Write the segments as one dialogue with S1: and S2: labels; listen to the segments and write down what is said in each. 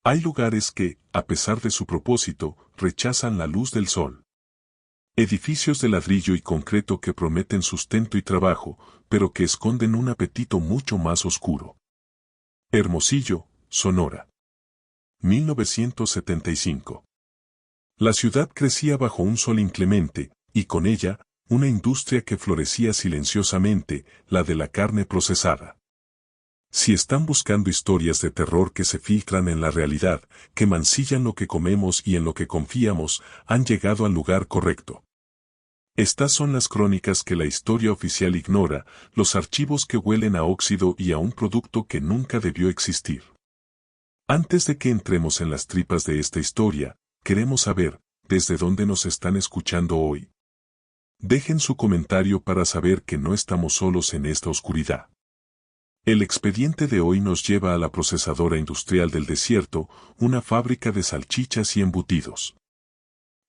S1: Hay lugares que, a pesar de su propósito, rechazan la luz del sol. Edificios de ladrillo y concreto que prometen sustento y trabajo, pero que esconden un apetito mucho más oscuro. Hermosillo, Sonora. 1975. La ciudad crecía bajo un sol inclemente, y con ella, una industria que florecía silenciosamente, la de la carne procesada. Si están buscando historias de terror que se filtran en la realidad, que mancillan lo que comemos y en lo que confiamos, han llegado al lugar correcto. Estas son las crónicas que la historia oficial ignora, los archivos que huelen a óxido y a un producto que nunca debió existir. Antes de que entremos en las tripas de esta historia, queremos saber, ¿desde dónde nos están escuchando hoy? Dejen su comentario para saber que no estamos solos en esta oscuridad. El expediente de hoy nos lleva a la procesadora industrial del desierto, una fábrica de salchichas y embutidos.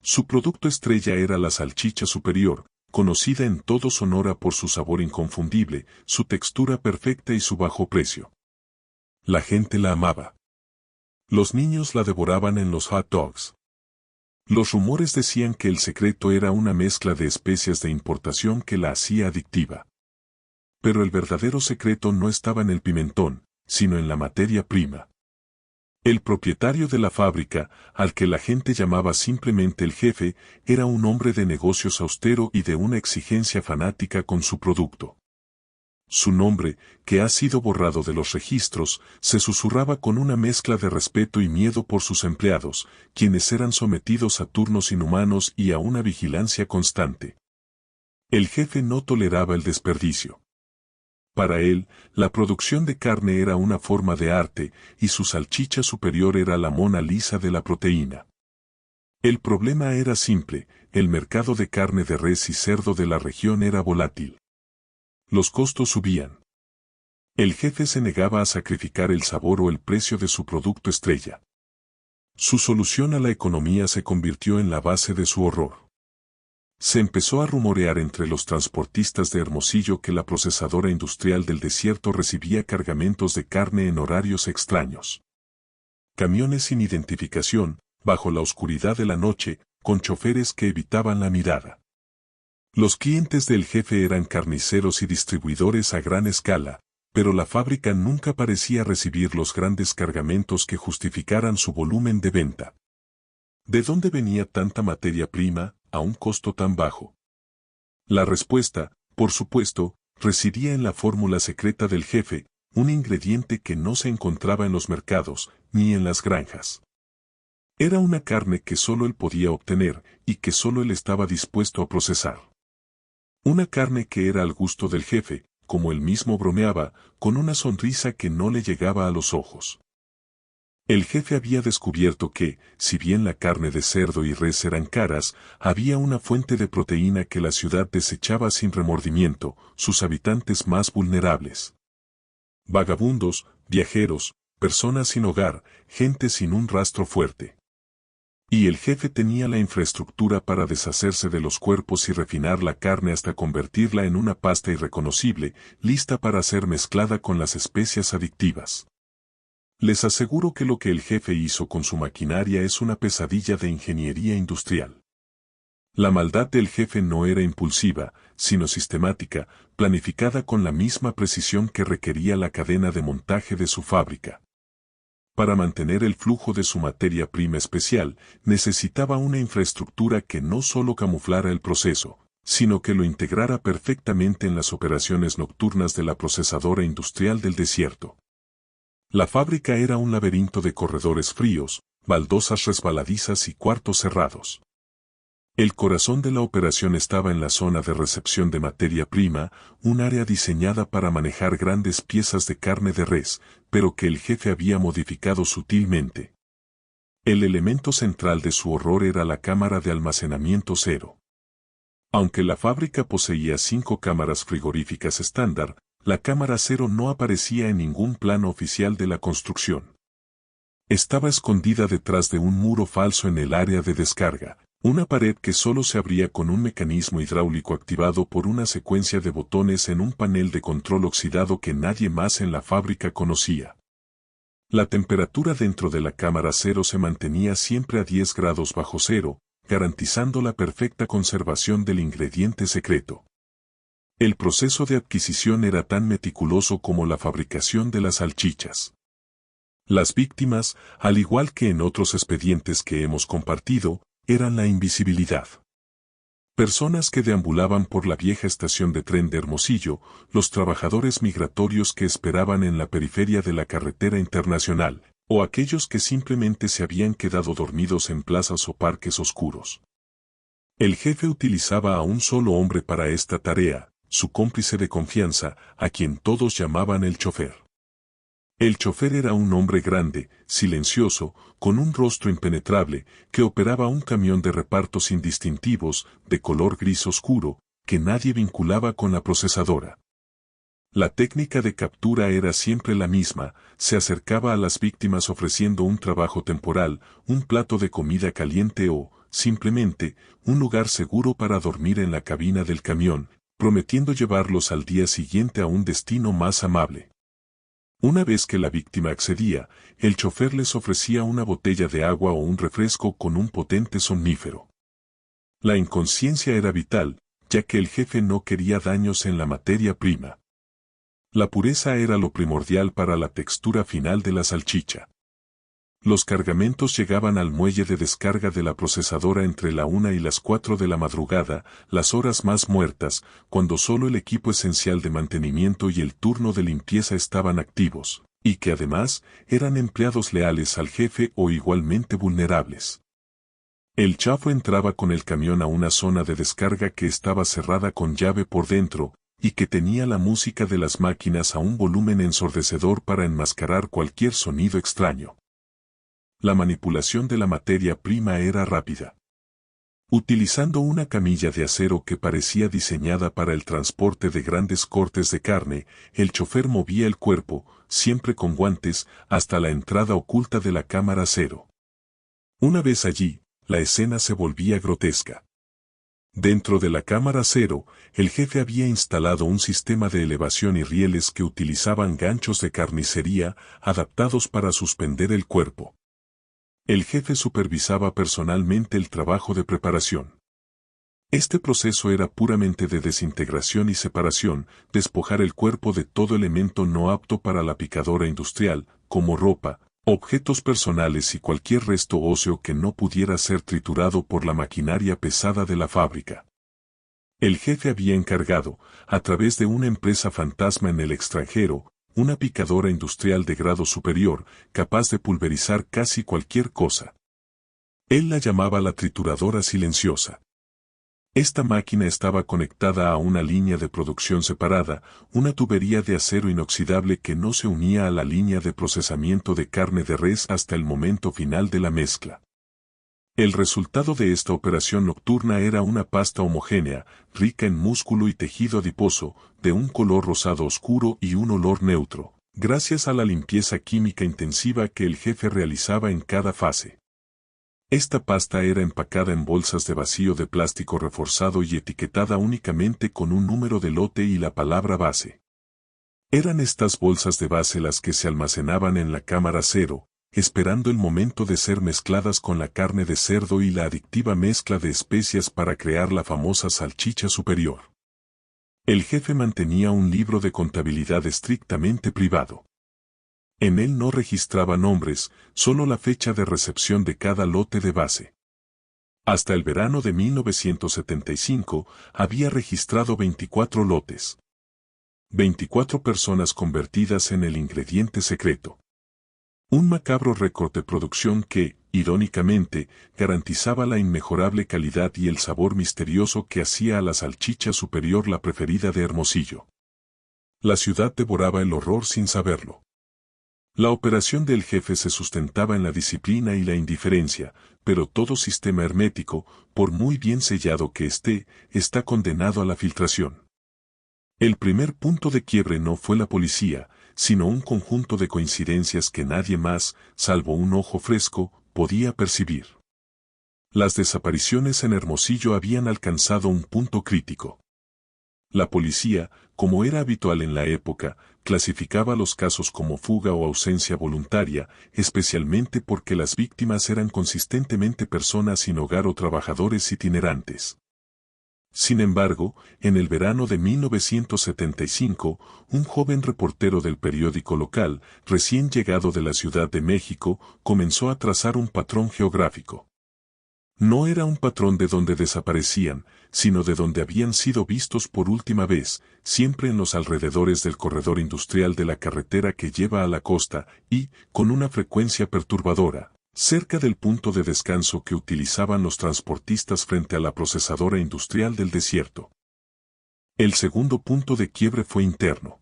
S1: Su producto estrella era la salchicha superior, conocida en todo Sonora por su sabor inconfundible, su textura perfecta y su bajo precio. La gente la amaba. Los niños la devoraban en los hot dogs. Los rumores decían que el secreto era una mezcla de especias de importación que la hacía adictiva. Pero el verdadero secreto no estaba en el pimentón, sino en la materia prima. El propietario de la fábrica, al que la gente llamaba simplemente el jefe, era un hombre de negocios austero y de una exigencia fanática con su producto. Su nombre, que ha sido borrado de los registros, se susurraba con una mezcla de respeto y miedo por sus empleados, quienes eran sometidos a turnos inhumanos y a una vigilancia constante. El jefe no toleraba el desperdicio. Para él, la producción de carne era una forma de arte, y su salchicha superior era la Mona Lisa de la proteína. El problema era simple, el mercado de carne de res y cerdo de la región era volátil. Los costos subían. El jefe se negaba a sacrificar el sabor o el precio de su producto estrella. Su solución a la economía se convirtió en la base de su horror. Se empezó a rumorear entre los transportistas de Hermosillo que la procesadora industrial del desierto recibía cargamentos de carne en horarios extraños. Camiones sin identificación, bajo la oscuridad de la noche, con choferes que evitaban la mirada. Los clientes del jefe eran carniceros y distribuidores a gran escala, pero la fábrica nunca parecía recibir los grandes cargamentos que justificaran su volumen de venta. ¿De dónde venía tanta materia prima, a un costo tan bajo? La respuesta, por supuesto, residía en la fórmula secreta del jefe, un ingrediente que no se encontraba en los mercados, ni en las granjas. Era una carne que solo él podía obtener, y que solo él estaba dispuesto a procesar. Una carne que era al gusto del jefe, como él mismo bromeaba, con una sonrisa que no le llegaba a los ojos. El jefe había descubierto que, si bien la carne de cerdo y res eran caras, había una fuente de proteína que la ciudad desechaba sin remordimiento, sus habitantes más vulnerables. Vagabundos, viajeros, personas sin hogar, gente sin un rastro fuerte. Y el jefe tenía la infraestructura para deshacerse de los cuerpos y refinar la carne hasta convertirla en una pasta irreconocible, lista para ser mezclada con las especias adictivas. Les aseguro que lo que el jefe hizo con su maquinaria es una pesadilla de ingeniería industrial. La maldad del jefe no era impulsiva, sino sistemática, planificada con la misma precisión que requería la cadena de montaje de su fábrica. Para mantener el flujo de su materia prima especial, necesitaba una infraestructura que no solo camuflara el proceso, sino que lo integrara perfectamente en las operaciones nocturnas de la procesadora industrial del desierto. La fábrica era un laberinto de corredores fríos, baldosas resbaladizas y cuartos cerrados. El corazón de la operación estaba en la zona de recepción de materia prima, un área diseñada para manejar grandes piezas de carne de res, pero que el jefe había modificado sutilmente. El elemento central de su horror era la cámara de almacenamiento cero. Aunque la fábrica poseía 5 cámaras frigoríficas estándar, la cámara cero no aparecía en ningún plano oficial de la construcción. Estaba escondida detrás de un muro falso en el área de descarga, una pared que solo se abría con un mecanismo hidráulico activado por una secuencia de botones en un panel de control oxidado que nadie más en la fábrica conocía. La temperatura dentro de la cámara cero se mantenía siempre a 10 grados bajo cero, garantizando la perfecta conservación del ingrediente secreto. El proceso de adquisición era tan meticuloso como la fabricación de las salchichas. Las víctimas, al igual que en otros expedientes que hemos compartido, eran la invisibilidad. Personas que deambulaban por la vieja estación de tren de Hermosillo, los trabajadores migratorios que esperaban en la periferia de la carretera internacional, o aquellos que simplemente se habían quedado dormidos en plazas o parques oscuros. El jefe utilizaba a un solo hombre para esta tarea, su cómplice de confianza, a quien todos llamaban el chofer. El chofer era un hombre grande, silencioso, con un rostro impenetrable, que operaba un camión de repartos indistintivos, de color gris oscuro, que nadie vinculaba con la procesadora. La técnica de captura era siempre la misma, se acercaba a las víctimas ofreciendo un trabajo temporal, un plato de comida caliente o, simplemente, un lugar seguro para dormir en la cabina del camión, prometiendo llevarlos al día siguiente a un destino más amable. Una vez que la víctima accedía, el chofer les ofrecía una botella de agua o un refresco con un potente somnífero. La inconsciencia era vital, ya que el jefe no quería daños en la materia prima. La pureza era lo primordial para la textura final de la salchicha. Los cargamentos llegaban al muelle de descarga de la procesadora entre la 1 y las 4 de la madrugada, las horas más muertas, cuando solo el equipo esencial de mantenimiento y el turno de limpieza estaban activos, y que además eran empleados leales al jefe o igualmente vulnerables. El chafo entraba con el camión a una zona de descarga que estaba cerrada con llave por dentro, y que tenía la música de las máquinas a un volumen ensordecedor para enmascarar cualquier sonido extraño. La manipulación de la materia prima era rápida. Utilizando una camilla de acero que parecía diseñada para el transporte de grandes cortes de carne, el chofer movía el cuerpo, siempre con guantes, hasta la entrada oculta de la cámara cero. Una vez allí, la escena se volvía grotesca. Dentro de la cámara cero, el jefe había instalado un sistema de elevación y rieles que utilizaban ganchos de carnicería adaptados para suspender el cuerpo. El jefe supervisaba personalmente el trabajo de preparación. Este proceso era puramente de desintegración y separación, despojar el cuerpo de todo elemento no apto para la picadora industrial, como ropa, objetos personales y cualquier resto óseo que no pudiera ser triturado por la maquinaria pesada de la fábrica. El jefe había encargado, a través de una empresa fantasma en el extranjero, una picadora industrial de grado superior, capaz de pulverizar casi cualquier cosa. Él la llamaba la trituradora silenciosa. Esta máquina estaba conectada a una línea de producción separada, una tubería de acero inoxidable que no se unía a la línea de procesamiento de carne de res hasta el momento final de la mezcla. El resultado de esta operación nocturna era una pasta homogénea, rica en músculo y tejido adiposo, de un color rosado oscuro y un olor neutro, gracias a la limpieza química intensiva que el jefe realizaba en cada fase. Esta pasta era empacada en bolsas de vacío de plástico reforzado y etiquetada únicamente con un número de lote y la palabra base. Eran estas bolsas de base las que se almacenaban en la cámara cero, esperando el momento de ser mezcladas con la carne de cerdo y la adictiva mezcla de especias para crear la famosa salchicha superior. El jefe mantenía un libro de contabilidad estrictamente privado. En él no registraba nombres, solo la fecha de recepción de cada lote de base. Hasta el verano de 1975 había registrado 24 lotes. 24 personas convertidas en el ingrediente secreto. Un macabro récord de producción que, irónicamente, garantizaba la inmejorable calidad y el sabor misterioso que hacía a la salchicha superior la preferida de Hermosillo. La ciudad devoraba el horror sin saberlo. La operación del jefe se sustentaba en la disciplina y la indiferencia, pero todo sistema hermético, por muy bien sellado que esté, está condenado a la filtración. El primer punto de quiebre no fue la policía, sino un conjunto de coincidencias que nadie más, salvo un ojo fresco, podía percibir. Las desapariciones en Hermosillo habían alcanzado un punto crítico. La policía, como era habitual en la época, clasificaba los casos como fuga o ausencia voluntaria, especialmente porque las víctimas eran consistentemente personas sin hogar o trabajadores itinerantes. Sin embargo, en el verano de 1975, un joven reportero del periódico local, recién llegado de la Ciudad de México, comenzó a trazar un patrón geográfico. No era un patrón de donde desaparecían, sino de donde habían sido vistos por última vez, siempre en los alrededores del corredor industrial de la carretera que lleva a la costa y, con una frecuencia perturbadora, cerca del punto de descanso que utilizaban los transportistas frente a la procesadora industrial del desierto. El segundo punto de quiebre fue interno.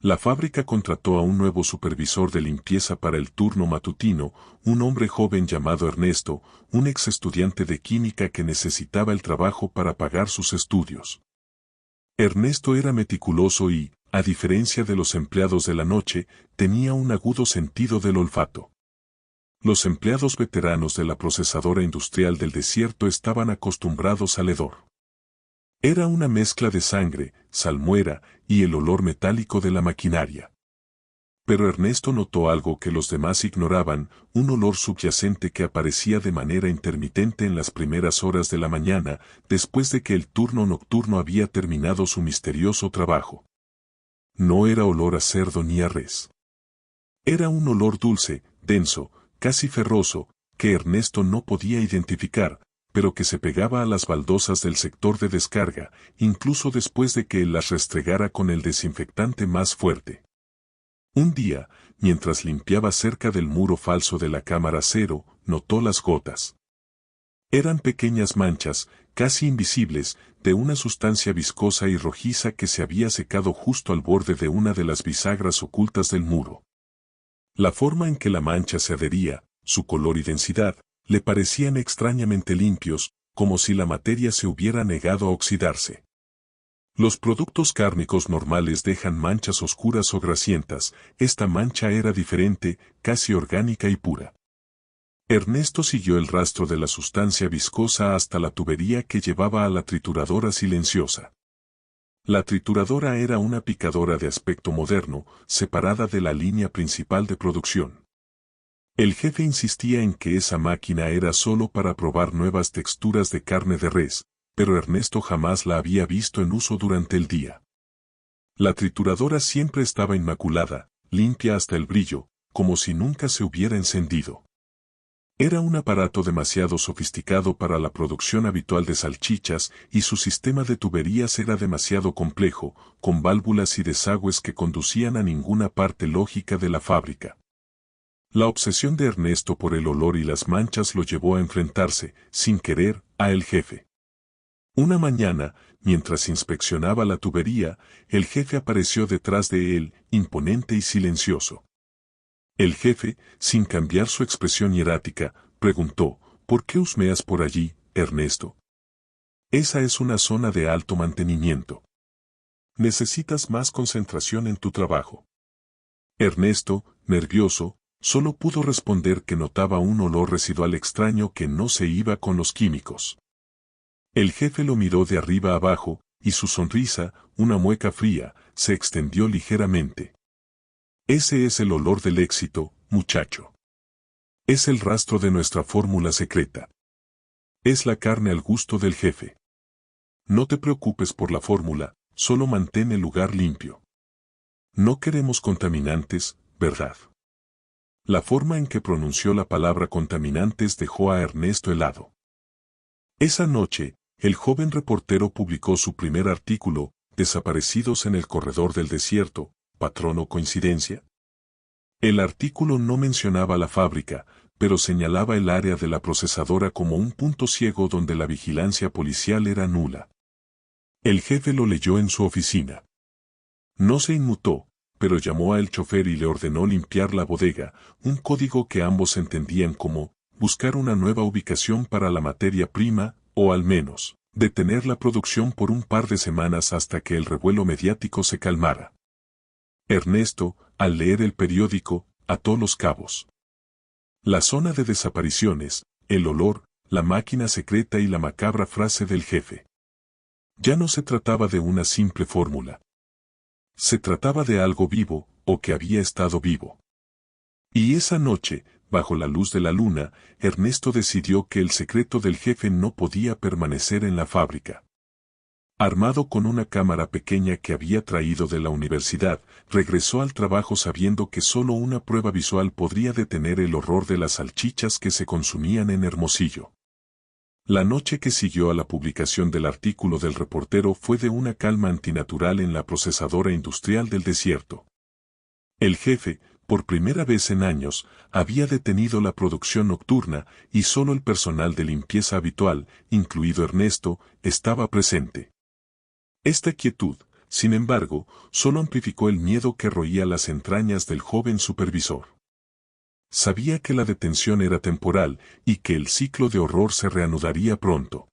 S1: La fábrica contrató a un nuevo supervisor de limpieza para el turno matutino, un hombre joven llamado Ernesto, un ex estudiante de química que necesitaba el trabajo para pagar sus estudios. Ernesto era meticuloso y, a diferencia de los empleados de la noche, tenía un agudo sentido del olfato. Los empleados veteranos de la procesadora industrial del desierto estaban acostumbrados al hedor. Era una mezcla de sangre, salmuera y el olor metálico de la maquinaria. Pero Ernesto notó algo que los demás ignoraban, un olor subyacente que aparecía de manera intermitente en las primeras horas de la mañana, después de que el turno nocturno había terminado su misterioso trabajo. No era olor a cerdo ni a res. Era un olor dulce, denso, casi ferroso, que Ernesto no podía identificar, pero que se pegaba a las baldosas del sector de descarga, incluso después de que él las restregara con el desinfectante más fuerte. Un día, mientras limpiaba cerca del muro falso de la cámara cero, notó las gotas. Eran pequeñas manchas, casi invisibles, de una sustancia viscosa y rojiza que se había secado justo al borde de una de las bisagras ocultas del muro. La forma en que la mancha se adhería, su color y densidad, le parecían extrañamente limpios, como si la materia se hubiera negado a oxidarse. Los productos cárnicos normales dejan manchas oscuras o grasientas, esta mancha era diferente, casi orgánica y pura. Ernesto siguió el rastro de la sustancia viscosa hasta la tubería que llevaba a la trituradora silenciosa. La trituradora era una picadora de aspecto moderno, separada de la línea principal de producción. El jefe insistía en que esa máquina era solo para probar nuevas texturas de carne de res, pero Ernesto jamás la había visto en uso durante el día. La trituradora siempre estaba inmaculada, limpia hasta el brillo, como si nunca se hubiera encendido. Era un aparato demasiado sofisticado para la producción habitual de salchichas y su sistema de tuberías era demasiado complejo, con válvulas y desagües que conducían a ninguna parte lógica de la fábrica. La obsesión de Ernesto por el olor y las manchas lo llevó a enfrentarse, sin querer, a el jefe. Una mañana, mientras inspeccionaba la tubería, el jefe apareció detrás de él, imponente y silencioso. El jefe, sin cambiar su expresión hierática, preguntó, ¿por qué husmeas por allí, Ernesto? Esa es una zona de alto mantenimiento. Necesitas más concentración en tu trabajo. Ernesto, nervioso, solo pudo responder que notaba un olor residual extraño que no se iba con los químicos. El jefe lo miró de arriba abajo, y su sonrisa, una mueca fría, se extendió ligeramente. Ese es el olor del éxito, muchacho. Es el rastro de nuestra fórmula secreta. Es la carne al gusto del jefe. No te preocupes por la fórmula, solo mantén el lugar limpio. No queremos contaminantes, ¿verdad? La forma en que pronunció la palabra contaminantes dejó a Ernesto helado. Esa noche, el joven reportero publicó su primer artículo, Desaparecidos en el corredor del desierto, ¿patrón o coincidencia? El artículo no mencionaba la fábrica, pero señalaba el área de la procesadora como un punto ciego donde la vigilancia policial era nula. El jefe lo leyó en su oficina. No se inmutó, pero llamó al chofer y le ordenó limpiar la bodega, un código que ambos entendían como buscar una nueva ubicación para la materia prima, o al menos, detener la producción por un par de semanas hasta que el revuelo mediático se calmara. Ernesto, al leer el periódico, ató los cabos. La zona de desapariciones, el olor, la máquina secreta y la macabra frase del jefe. Ya no se trataba de una simple fórmula. Se trataba de algo vivo, o que había estado vivo. Y esa noche, bajo la luz de la luna, Ernesto decidió que el secreto del jefe no podía permanecer en la fábrica. Armado con una cámara pequeña que había traído de la universidad, regresó al trabajo sabiendo que solo una prueba visual podría detener el horror de las salchichas que se consumían en Hermosillo. La noche que siguió a la publicación del artículo del reportero fue de una calma antinatural en la procesadora industrial del desierto. El jefe, por primera vez en años, había detenido la producción nocturna y solo el personal de limpieza habitual, incluido Ernesto, estaba presente. Esta quietud, sin embargo, solo amplificó el miedo que roía las entrañas del joven supervisor. Sabía que la detención era temporal y que el ciclo de horror se reanudaría pronto.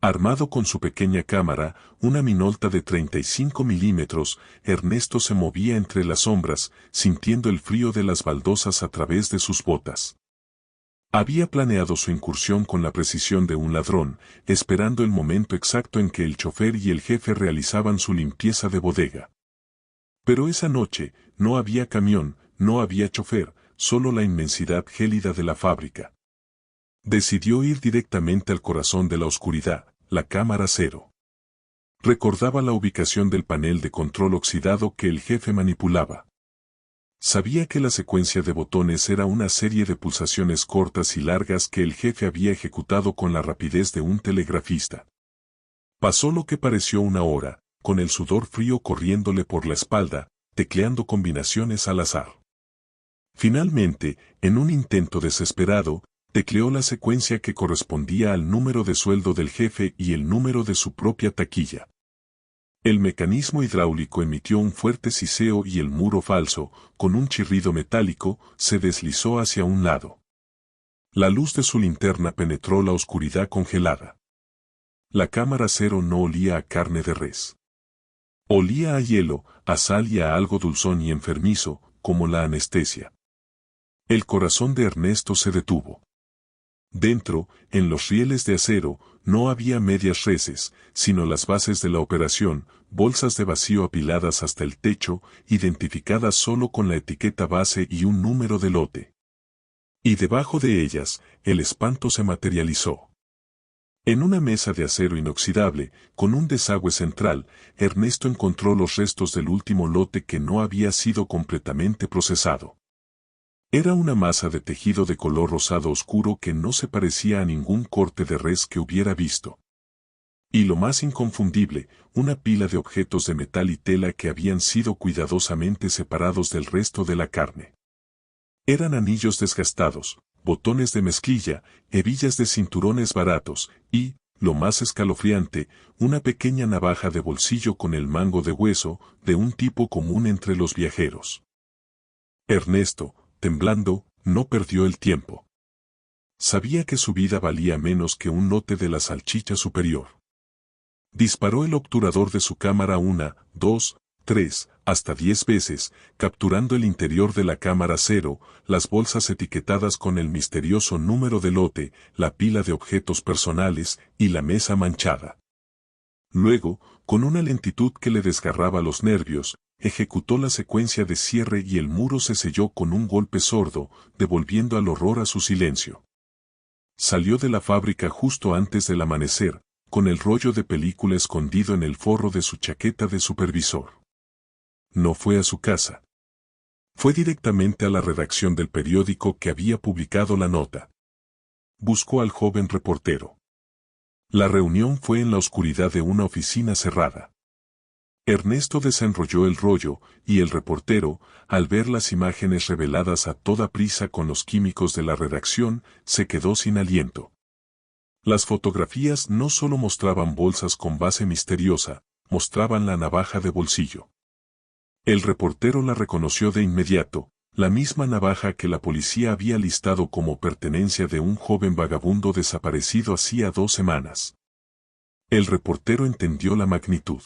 S1: Armado con su pequeña cámara, una Minolta de 35 milímetros, Ernesto se movía entre las sombras, sintiendo el frío de las baldosas a través de sus botas. Había planeado su incursión con la precisión de un ladrón, esperando el momento exacto en que el chofer y el jefe realizaban su limpieza de bodega. Pero esa noche, no había camión, no había chofer, solo la inmensidad gélida de la fábrica. Decidió ir directamente al corazón de la oscuridad, la cámara cero. Recordaba la ubicación del panel de control oxidado que el jefe manipulaba. Sabía que la secuencia de botones era una serie de pulsaciones cortas y largas que el jefe había ejecutado con la rapidez de un telegrafista. Pasó lo que pareció una hora, con el sudor frío corriéndole por la espalda, tecleando combinaciones al azar. Finalmente, en un intento desesperado, tecleó la secuencia que correspondía al número de sueldo del jefe y el número de su propia taquilla. El mecanismo hidráulico emitió un fuerte siseo y el muro falso, con un chirrido metálico, se deslizó hacia un lado. La luz de su linterna penetró la oscuridad congelada. La cámara cero no olía a carne de res. Olía a hielo, a sal y a algo dulzón y enfermizo, como la anestesia. El corazón de Ernesto se detuvo. Dentro, en los rieles de acero, no había medias reses, sino las bases de la operación, bolsas de vacío apiladas hasta el techo, identificadas solo con la etiqueta base y un número de lote. Y debajo de ellas, el espanto se materializó. En una mesa de acero inoxidable, con un desagüe central, Ernesto encontró los restos del último lote que no había sido completamente procesado. Era una masa de tejido de color rosado oscuro que no se parecía a ningún corte de res que hubiera visto. Y lo más inconfundible, una pila de objetos de metal y tela que habían sido cuidadosamente separados del resto de la carne. Eran anillos desgastados, botones de mezclilla, hebillas de cinturones baratos y, lo más escalofriante, una pequeña navaja de bolsillo con el mango de hueso, de un tipo común entre los viajeros. Ernesto, temblando, no perdió el tiempo. Sabía que su vida valía menos que un lote de la salchicha superior. Disparó el obturador de su cámara 1, 2, 3, hasta 10 veces, capturando el interior de la cámara cero, las bolsas etiquetadas con el misterioso número de lote, la pila de objetos personales y la mesa manchada. Luego, con una lentitud que le desgarraba los nervios, ejecutó la secuencia de cierre y el muro se selló con un golpe sordo, devolviendo al horror a su silencio. Salió de la fábrica justo antes del amanecer, con el rollo de película escondido en el forro de su chaqueta de supervisor. No fue a su casa. Fue directamente a la redacción del periódico que había publicado la nota. Buscó al joven reportero. La reunión fue en la oscuridad de una oficina cerrada. Ernesto desenrolló el rollo, y el reportero, al ver las imágenes reveladas a toda prisa con los químicos de la redacción, se quedó sin aliento. Las fotografías no solo mostraban bolsas con base misteriosa, mostraban la navaja de bolsillo. El reportero la reconoció de inmediato, la misma navaja que la policía había listado como pertenencia de un joven vagabundo desaparecido hacía 2 semanas. El reportero entendió la magnitud.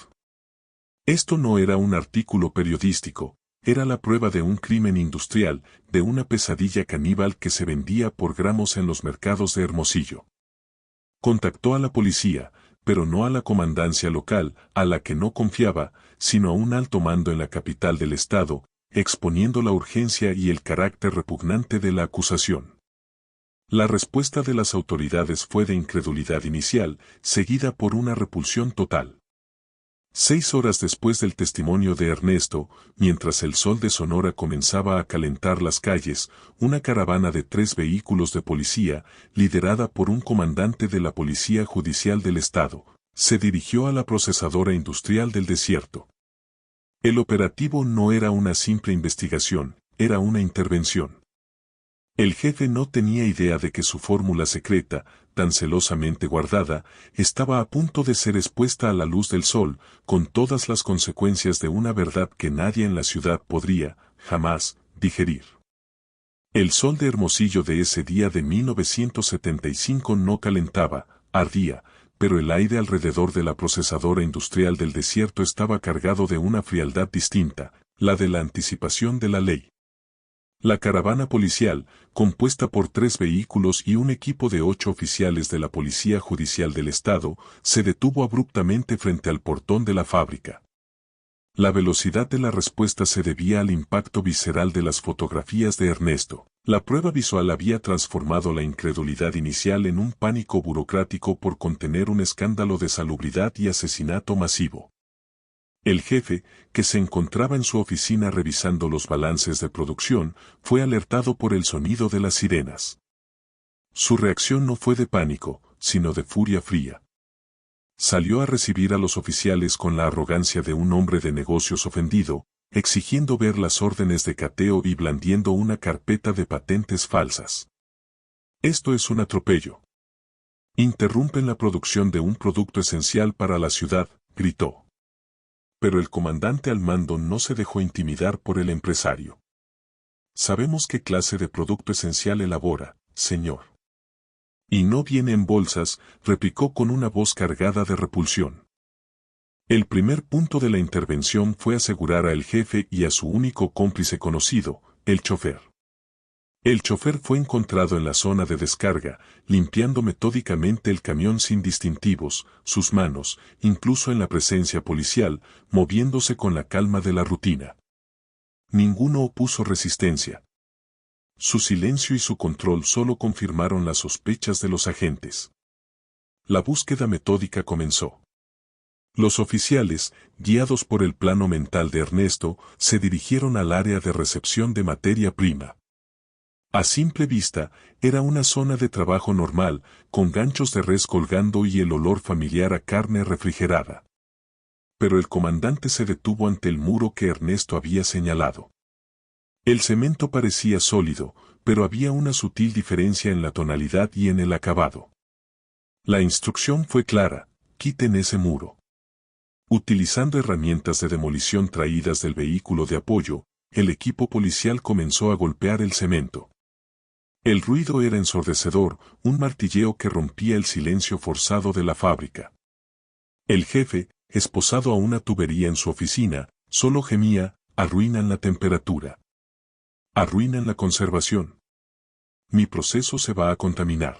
S1: Esto no era un artículo periodístico, era la prueba de un crimen industrial, de una pesadilla caníbal que se vendía por gramos en los mercados de Hermosillo. Contactó a la policía, pero no a la comandancia local, a la que no confiaba, sino a un alto mando en la capital del estado, exponiendo la urgencia y el carácter repugnante de la acusación. La respuesta de las autoridades fue de incredulidad inicial, seguida por una repulsión total. 6 horas después del testimonio de Ernesto, mientras el sol de Sonora comenzaba a calentar las calles, una caravana de 3 vehículos de policía, liderada por un comandante de la Policía Judicial del Estado, se dirigió a la procesadora industrial del desierto. El operativo no era una simple investigación, era una intervención. El jefe no tenía idea de que su fórmula secreta, tan celosamente guardada, estaba a punto de ser expuesta a la luz del sol, con todas las consecuencias de una verdad que nadie en la ciudad podría, jamás, digerir. El sol de Hermosillo de ese día de 1975 no calentaba, ardía, pero el aire alrededor de la procesadora industrial del desierto estaba cargado de una frialdad distinta, la de la anticipación de la ley. La caravana policial, compuesta por 3 vehículos y un equipo de 8 oficiales de la Policía Judicial del Estado, se detuvo abruptamente frente al portón de la fábrica. La velocidad de la respuesta se debía al impacto visceral de las fotografías de Ernesto. La prueba visual había transformado la incredulidad inicial en un pánico burocrático por contener un escándalo de salubridad y asesinato masivo. El jefe, que se encontraba en su oficina revisando los balances de producción, fue alertado por el sonido de las sirenas. Su reacción no fue de pánico, sino de furia fría. Salió a recibir a los oficiales con la arrogancia de un hombre de negocios ofendido, exigiendo ver las órdenes de cateo y blandiendo una carpeta de patentes falsas. Esto es un atropello. Interrumpen la producción de un producto esencial para la ciudad, gritó. Pero el comandante al mando no se dejó intimidar por el empresario. Sabemos qué clase de producto esencial elabora, señor. Y no viene en bolsas, replicó con una voz cargada de repulsión. El primer punto de la intervención fue asegurar al jefe y a su único cómplice conocido, el chofer. El chofer fue encontrado en la zona de descarga, limpiando metódicamente el camión sin distintivos, sus manos, incluso en la presencia policial, moviéndose con la calma de la rutina. Ninguno opuso resistencia. Su silencio y su control solo confirmaron las sospechas de los agentes. La búsqueda metódica comenzó. Los oficiales, guiados por el plano mental de Ernesto, se dirigieron al área de recepción de materia prima. A simple vista, era una zona de trabajo normal, con ganchos de res colgando y el olor familiar a carne refrigerada. Pero el comandante se detuvo ante el muro que Ernesto había señalado. El cemento parecía sólido, pero había una sutil diferencia en la tonalidad y en el acabado. La instrucción fue clara: quiten ese muro. Utilizando herramientas de demolición traídas del vehículo de apoyo, el equipo policial comenzó a golpear el cemento. El ruido era ensordecedor, un martilleo que rompía el silencio forzado de la fábrica. El jefe, esposado a una tubería en su oficina, solo gemía: arruinan la temperatura. Arruinan la conservación. Mi proceso se va a contaminar.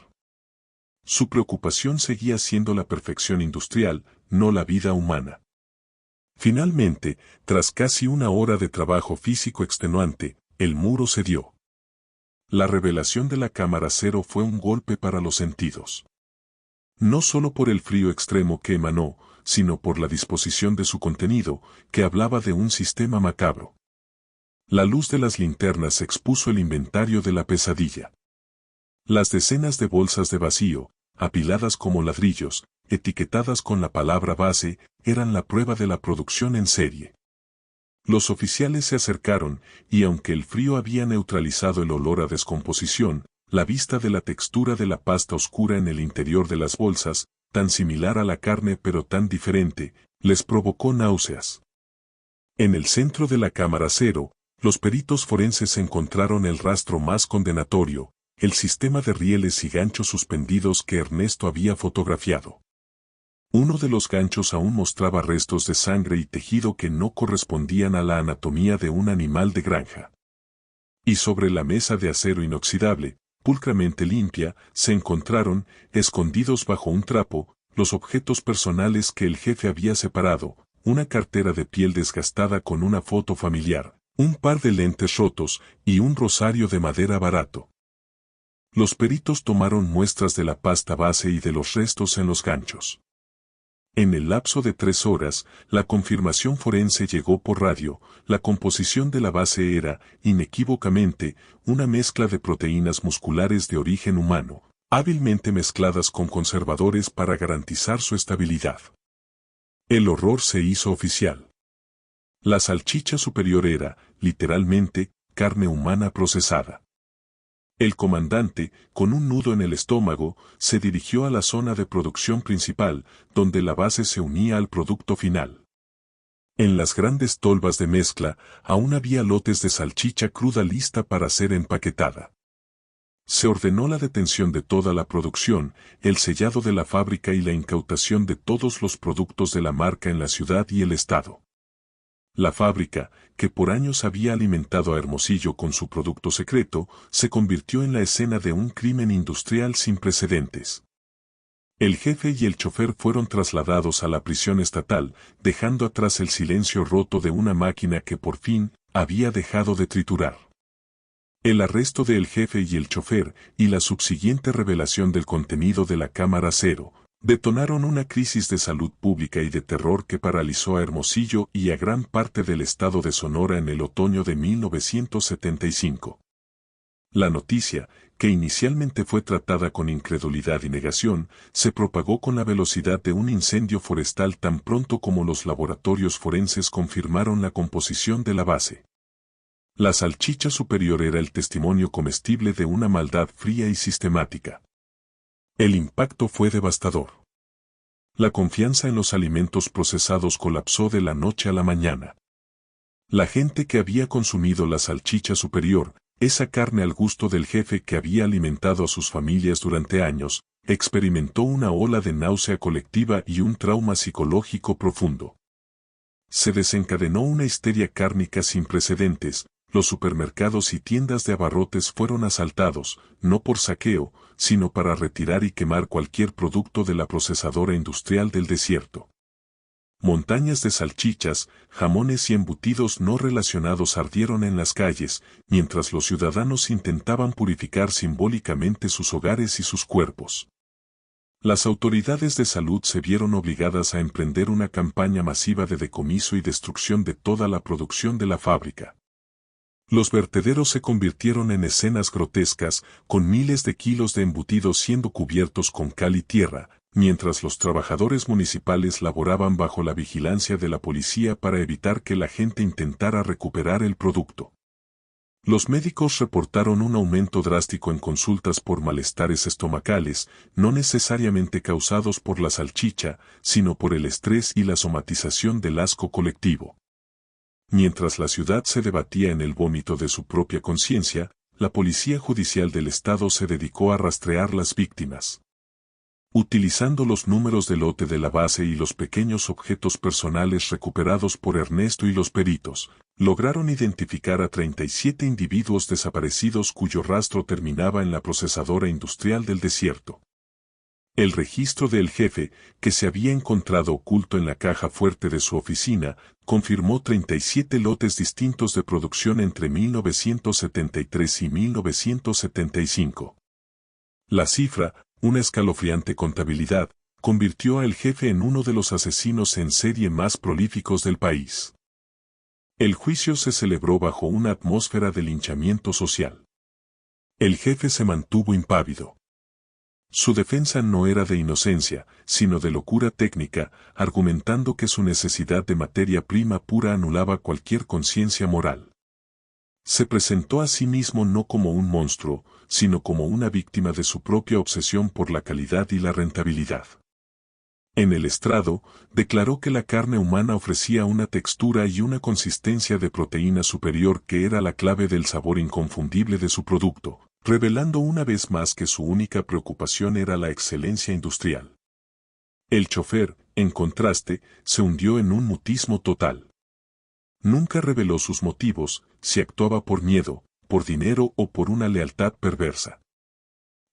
S1: Su preocupación seguía siendo la perfección industrial, no la vida humana. Finalmente, tras casi una hora de trabajo físico extenuante, el muro cedió. La revelación de la cámara cero fue un golpe para los sentidos. No solo por el frío extremo que emanó, sino por la disposición de su contenido, que hablaba de un sistema macabro. La luz de las linternas expuso el inventario de la pesadilla. Las decenas de bolsas de vacío, apiladas como ladrillos, etiquetadas con la palabra base, eran la prueba de la producción en serie. Los oficiales se acercaron, y aunque el frío había neutralizado el olor a descomposición, la vista de la textura de la pasta oscura en el interior de las bolsas, tan similar a la carne pero tan diferente, les provocó náuseas. En el centro de la cámara cero, los peritos forenses encontraron el rastro más condenatorio, el sistema de rieles y ganchos suspendidos que Ernesto había fotografiado. Uno de los ganchos aún mostraba restos de sangre y tejido que no correspondían a la anatomía de un animal de granja. Y sobre la mesa de acero inoxidable, pulcramente limpia, se encontraron, escondidos bajo un trapo, los objetos personales que el jefe había separado, una cartera de piel desgastada con una foto familiar, un par de lentes rotos y un rosario de madera barato. Los peritos tomaron muestras de la pasta base y de los restos en los ganchos. En el lapso de 3 horas, la confirmación forense llegó por radio. La composición de la base era, inequívocamente, una mezcla de proteínas musculares de origen humano, hábilmente mezcladas con conservadores para garantizar su estabilidad. El horror se hizo oficial. La salchicha superior era, literalmente, carne humana procesada. El comandante, con un nudo en el estómago, se dirigió a la zona de producción principal, donde la base se unía al producto final. En las grandes tolvas de mezcla, aún había lotes de salchicha cruda lista para ser empaquetada. Se ordenó la detención de toda la producción, el sellado de la fábrica y la incautación de todos los productos de la marca en la ciudad y el estado. La fábrica, que por años había alimentado a Hermosillo con su producto secreto, se convirtió en la escena de un crimen industrial sin precedentes. El jefe y el chofer fueron trasladados a la prisión estatal, dejando atrás el silencio roto de una máquina que por fin había dejado de triturar. El arresto del jefe y el chofer y la subsiguiente revelación del contenido de la cámara cero detonaron una crisis de salud pública y de terror que paralizó a Hermosillo y a gran parte del estado de Sonora en el otoño de 1975. La noticia, que inicialmente fue tratada con incredulidad y negación, se propagó con la velocidad de un incendio forestal tan pronto como los laboratorios forenses confirmaron la composición de la base. La salchicha superior era el testimonio comestible de una maldad fría y sistemática. El impacto fue devastador. La confianza en los alimentos procesados colapsó de la noche a la mañana. La gente que había consumido la salchicha superior, esa carne al gusto del jefe que había alimentado a sus familias durante años, experimentó una ola de náusea colectiva y un trauma psicológico profundo. Se desencadenó una histeria cárnica sin precedentes. Los supermercados y tiendas de abarrotes fueron asaltados, no por saqueo, sino para retirar y quemar cualquier producto de la procesadora industrial del desierto. Montañas de salchichas, jamones y embutidos no relacionados ardieron en las calles, mientras los ciudadanos intentaban purificar simbólicamente sus hogares y sus cuerpos. Las autoridades de salud se vieron obligadas a emprender una campaña masiva de decomiso y destrucción de toda la producción de la fábrica. Los vertederos se convirtieron en escenas grotescas, con miles de kilos de embutidos siendo cubiertos con cal y tierra, mientras los trabajadores municipales laboraban bajo la vigilancia de la policía para evitar que la gente intentara recuperar el producto. Los médicos reportaron un aumento drástico en consultas por malestares estomacales, no necesariamente causados por la salchicha, sino por el estrés y la somatización del asco colectivo. Mientras la ciudad se debatía en el vómito de su propia conciencia, la policía judicial del estado se dedicó a rastrear las víctimas. Utilizando los números de lote de la base y los pequeños objetos personales recuperados por Ernesto y los peritos, lograron identificar a 37 individuos desaparecidos cuyo rastro terminaba en la procesadora industrial del desierto. El registro del jefe, que se había encontrado oculto en la caja fuerte de su oficina, confirmó 37 lotes distintos de producción entre 1973 y 1975. La cifra, una escalofriante contabilidad, convirtió al jefe en uno de los asesinos en serie más prolíficos del país. El juicio se celebró bajo una atmósfera de linchamiento social. El jefe se mantuvo impávido. Su defensa no era de inocencia, sino de locura técnica, argumentando que su necesidad de materia prima pura anulaba cualquier conciencia moral. Se presentó a sí mismo no como un monstruo, sino como una víctima de su propia obsesión por la calidad y la rentabilidad. En el estrado, declaró que la carne humana ofrecía una textura y una consistencia de proteína superior que era la clave del sabor inconfundible de su producto, revelando una vez más que su única preocupación era la excelencia industrial. El chofer, en contraste, se hundió en un mutismo total. Nunca reveló sus motivos, si actuaba por miedo, por dinero o por una lealtad perversa.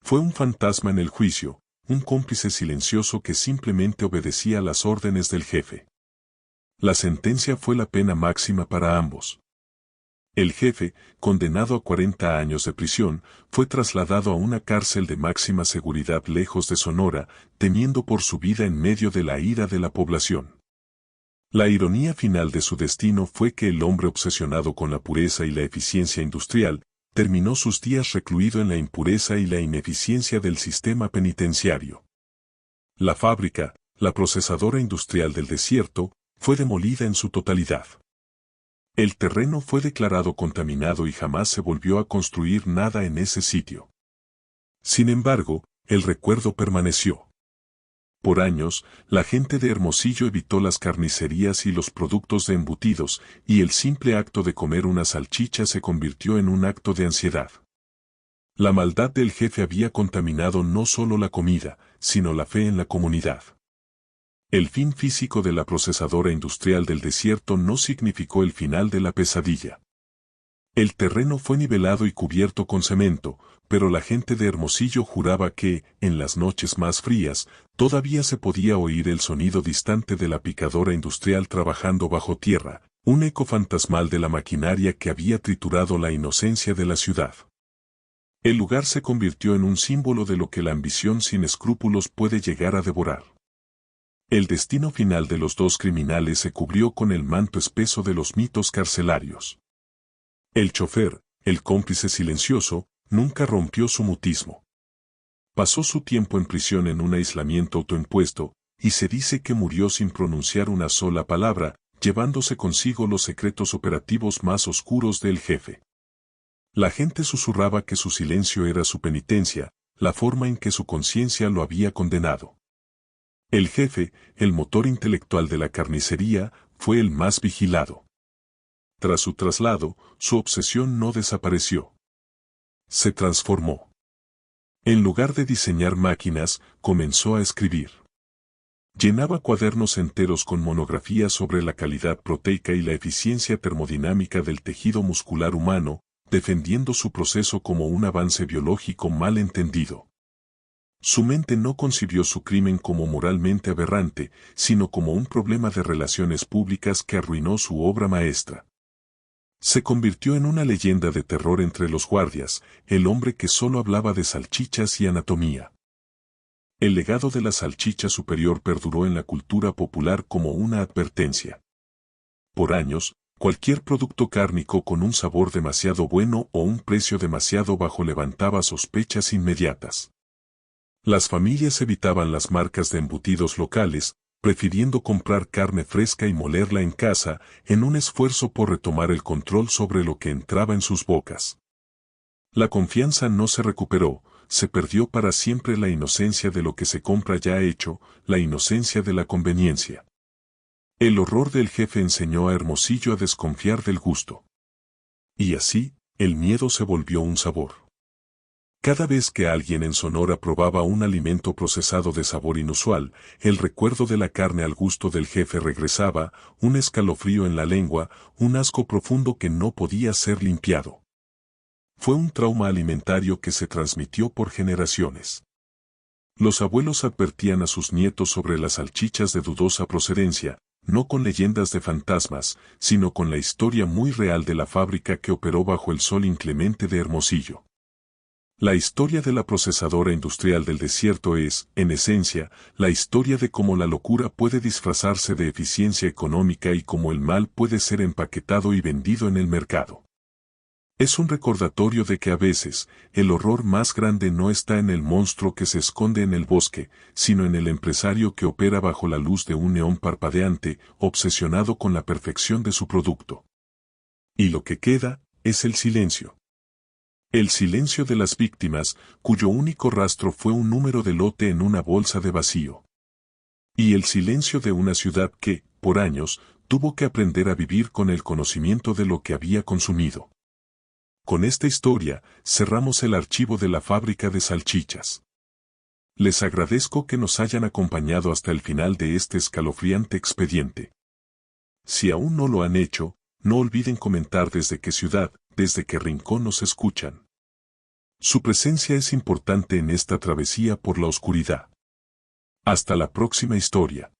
S1: Fue un fantasma en el juicio, un cómplice silencioso que simplemente obedecía las órdenes del jefe. La sentencia fue la pena máxima para ambos. El jefe, condenado a 40 años de prisión, fue trasladado a una cárcel de máxima seguridad lejos de Sonora, temiendo por su vida en medio de la ira de la población. La ironía final de su destino fue que el hombre obsesionado con la pureza y la eficiencia industrial, terminó sus días recluido en la impureza y la ineficiencia del sistema penitenciario. La fábrica, la procesadora industrial del desierto, fue demolida en su totalidad. El terreno fue declarado contaminado y jamás se volvió a construir nada en ese sitio. Sin embargo, el recuerdo permaneció. Por años, la gente de Hermosillo evitó las carnicerías y los productos de embutidos, y el simple acto de comer una salchicha se convirtió en un acto de ansiedad. La maldad del jefe había contaminado no solo la comida, sino la fe en la comunidad. El fin físico de la procesadora industrial del desierto no significó el final de la pesadilla. El terreno fue nivelado y cubierto con cemento, pero la gente de Hermosillo juraba que, en las noches más frías, todavía se podía oír el sonido distante de la picadora industrial trabajando bajo tierra, un eco fantasmal de la maquinaria que había triturado la inocencia de la ciudad. El lugar se convirtió en un símbolo de lo que la ambición sin escrúpulos puede llegar a devorar. El destino final de los dos criminales se cubrió con el manto espeso de los mitos carcelarios. El chofer, el cómplice silencioso, nunca rompió su mutismo. Pasó su tiempo en prisión en un aislamiento autoimpuesto, y se dice que murió sin pronunciar una sola palabra, llevándose consigo los secretos operativos más oscuros del jefe. La gente susurraba que su silencio era su penitencia, la forma en que su conciencia lo había condenado. El jefe, el motor intelectual de la carnicería, fue el más vigilado. Tras su traslado, su obsesión no desapareció. Se transformó. En lugar de diseñar máquinas, comenzó a escribir. Llenaba cuadernos enteros con monografías sobre la calidad proteica y la eficiencia termodinámica del tejido muscular humano, defendiendo su proceso como un avance biológico mal entendido. Su mente no concibió su crimen como moralmente aberrante, sino como un problema de relaciones públicas que arruinó su obra maestra. Se convirtió en una leyenda de terror entre los guardias, el hombre que solo hablaba de salchichas y anatomía. El legado de la salchicha superior perduró en la cultura popular como una advertencia. Por años, cualquier producto cárnico con un sabor demasiado bueno o un precio demasiado bajo levantaba sospechas inmediatas. Las familias evitaban las marcas de embutidos locales, prefiriendo comprar carne fresca y molerla en casa, en un esfuerzo por retomar el control sobre lo que entraba en sus bocas. La confianza no se recuperó, se perdió para siempre la inocencia de lo que se compra ya hecho, la inocencia de la conveniencia. El horror del jefe enseñó a Hermosillo a desconfiar del gusto. Y así, el miedo se volvió un sabor. Cada vez que alguien en Sonora probaba un alimento procesado de sabor inusual, el recuerdo de la carne al gusto del jefe regresaba, un escalofrío en la lengua, un asco profundo que no podía ser limpiado. Fue un trauma alimentario que se transmitió por generaciones. Los abuelos advertían a sus nietos sobre las salchichas de dudosa procedencia, no con leyendas de fantasmas, sino con la historia muy real de la fábrica que operó bajo el sol inclemente de Hermosillo. La historia de la procesadora industrial del desierto es, en esencia, la historia de cómo la locura puede disfrazarse de eficiencia económica y cómo el mal puede ser empaquetado y vendido en el mercado. Es un recordatorio de que a veces, el horror más grande no está en el monstruo que se esconde en el bosque, sino en el empresario que opera bajo la luz de un neón parpadeante, obsesionado con la perfección de su producto. Y lo que queda, es el silencio. El silencio de las víctimas, cuyo único rastro fue un número de lote en una bolsa de vacío. Y el silencio de una ciudad que, por años, tuvo que aprender a vivir con el conocimiento de lo que había consumido. Con esta historia, cerramos el archivo de la fábrica de salchichas. Les agradezco que nos hayan acompañado hasta el final de este escalofriante expediente. Si aún no lo han hecho, no olviden comentar desde qué ciudad, desde qué rincón nos escuchan. Su presencia es importante en esta travesía por la oscuridad. Hasta la próxima historia.